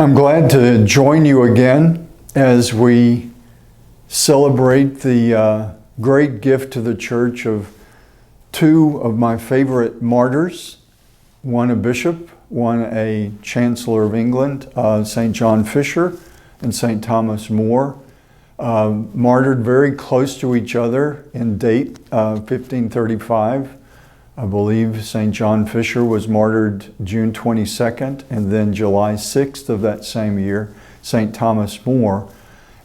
I'm glad to join you again as we celebrate the great gift to the church of two of my favorite martyrs, one a bishop, one a chancellor of England, St. John Fisher and St. Thomas More, martyred very close to each other in date, 1535. I believe St. John Fisher was martyred June 22nd, and then July 6th of that same year, St. Thomas More,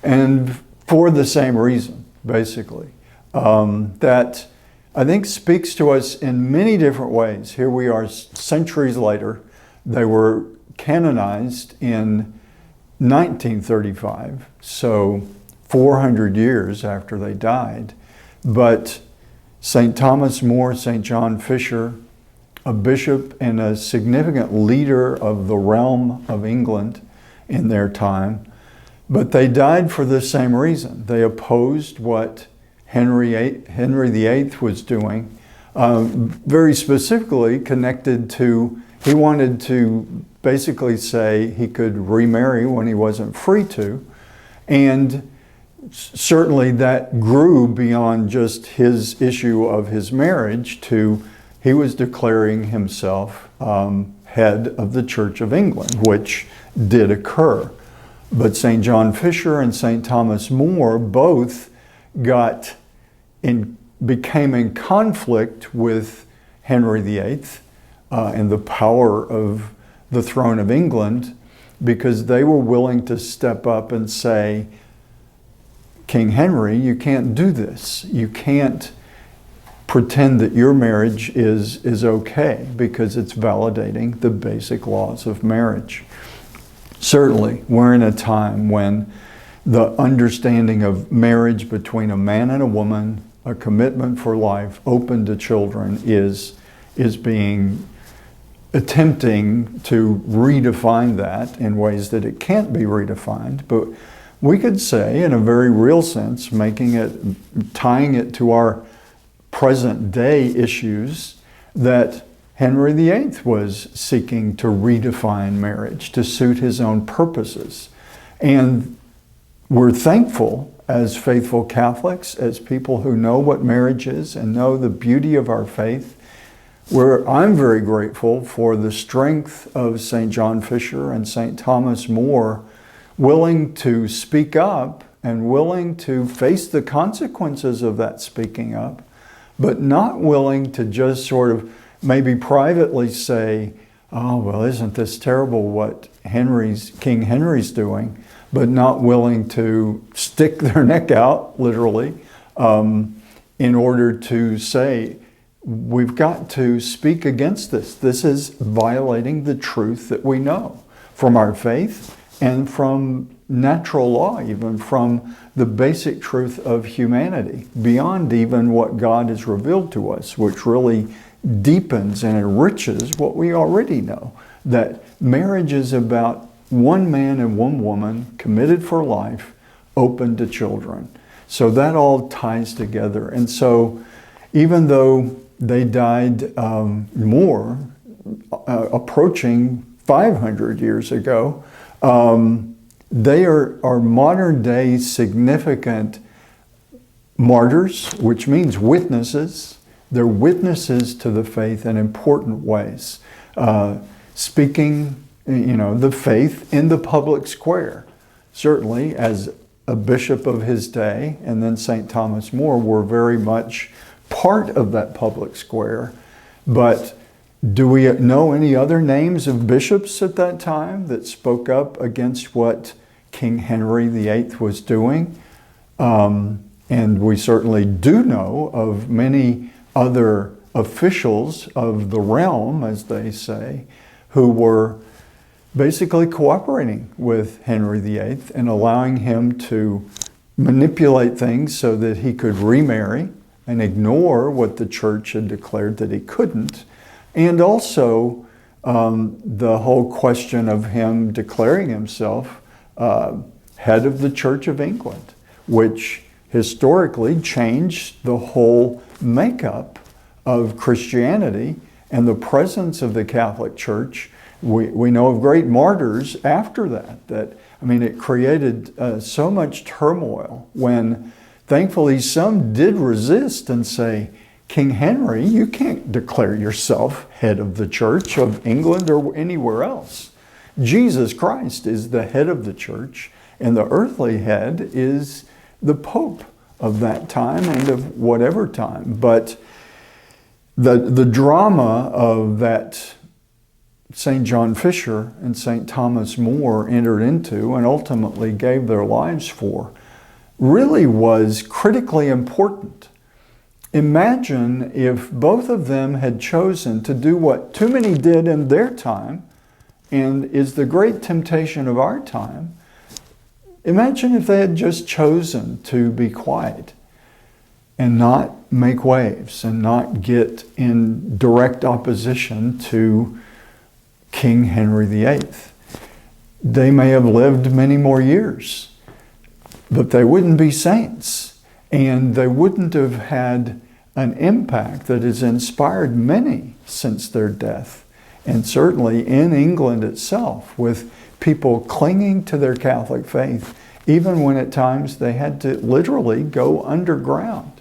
and for the same reason, basically. That I think speaks to us in many different ways. Here we are centuries later. They were canonized in 1935, so 400 years after they died. But St. Thomas More, St. John Fisher, a bishop and a significant leader of the realm of England in their time, but they died for the same reason. They opposed what Henry VIII was doing, very specifically connected to, he wanted to basically say he could remarry when he wasn't free to, and certainly that grew beyond just his issue of his marriage to, he was declaring himself head of the Church of England, which did occur. But St. John Fisher and St. Thomas More both became in conflict with Henry VIII and the power of the throne of England, because they were willing to step up and say, King Henry, you can't do this. You can't pretend that your marriage is okay, because it's validating the basic laws of marriage. Certainly, we're in a time when the understanding of marriage between a man and a woman, a commitment for life, open to children, is being attempting to redefine that in ways that it can't be redefined. But we could say, in a very real sense, tying it to our present day issues, that Henry VIII was seeking to redefine marriage to suit his own purposes. And we're thankful as faithful Catholics, as people who know what marriage is and know the beauty of our faith, I'm very grateful for the strength of St. John Fisher and St. Thomas More, willing to speak up and willing to face the consequences of that speaking up, but not willing to just sort of maybe privately say, oh, well, isn't this terrible what King Henry's doing, but not willing to stick their neck out, literally, in order to say, we've got to speak against this. This is violating the truth that we know from our faith and from natural law, even from the basic truth of humanity, beyond even what God has revealed to us, which really deepens and enriches what we already know, that marriage is about one man and one woman committed for life, open to children. So that all ties together. And so even though they died more, approaching 500 years ago, they are modern day significant martyrs, which means witnesses. They're witnesses to the faith in important ways, speaking, the faith in the public square. Certainly, as a bishop of his day, and then St. Thomas More were very much part of that public square. But do we know any other names of bishops at that time that spoke up against what King Henry VIII was doing? And we certainly do know of many other officials of the realm, as they say, who were basically cooperating with Henry VIII and allowing him to manipulate things so that he could remarry and ignore what the church had declared that he couldn't. And also the whole question of him declaring himself head of the Church of England, which historically changed the whole makeup of Christianity and the presence of the Catholic Church We know of great martyrs after that, I mean, it created so much turmoil when thankfully some did resist and say, King Henry, you can't declare yourself head of the Church of England or anywhere else. Jesus Christ is the head of the church, and the earthly head is the Pope of that time and of whatever time. But the drama of that St. John Fisher and St. Thomas More entered into and ultimately gave their lives for really was critically important. Imagine if both of them had chosen to do what too many did in their time and is the great temptation of our time. Imagine if they had just chosen to be quiet and not make waves and not get in direct opposition to King Henry VIII. They may have lived many more years, but they wouldn't be saints, and they wouldn't have had an impact that has inspired many since their death, and certainly in England itself, with people clinging to their Catholic faith, even when at times they had to literally go underground.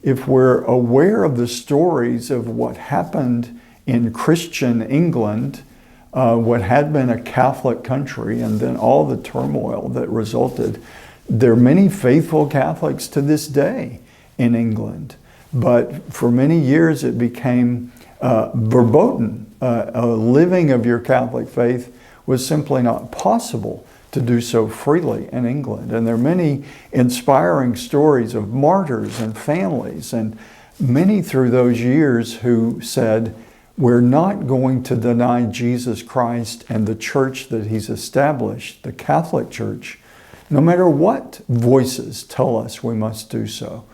If we're aware of the stories of what happened in Christian England, what had been a Catholic country, and then all the turmoil that resulted, there are many faithful Catholics to this day in England. But for many years it became verboten. A living of your Catholic faith was simply not possible to do so freely in England. And there are many inspiring stories of martyrs and families, and many through those years who said, we're not going to deny Jesus Christ and the church that he's established, the Catholic Church, no matter what voices tell us we must do so.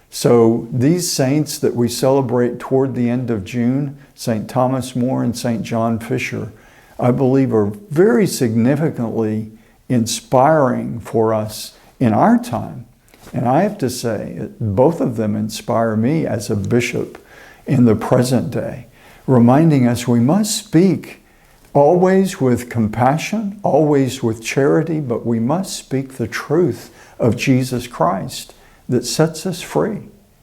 So these saints that we celebrate toward the end of June, St. Thomas More and St. John Fisher, I believe are very significantly inspiring for us in our time. And I have to say, both of them inspire me as a bishop in the present day, reminding us we must speak always with compassion, always with charity, but we must speak the truth of Jesus Christ that sets us free.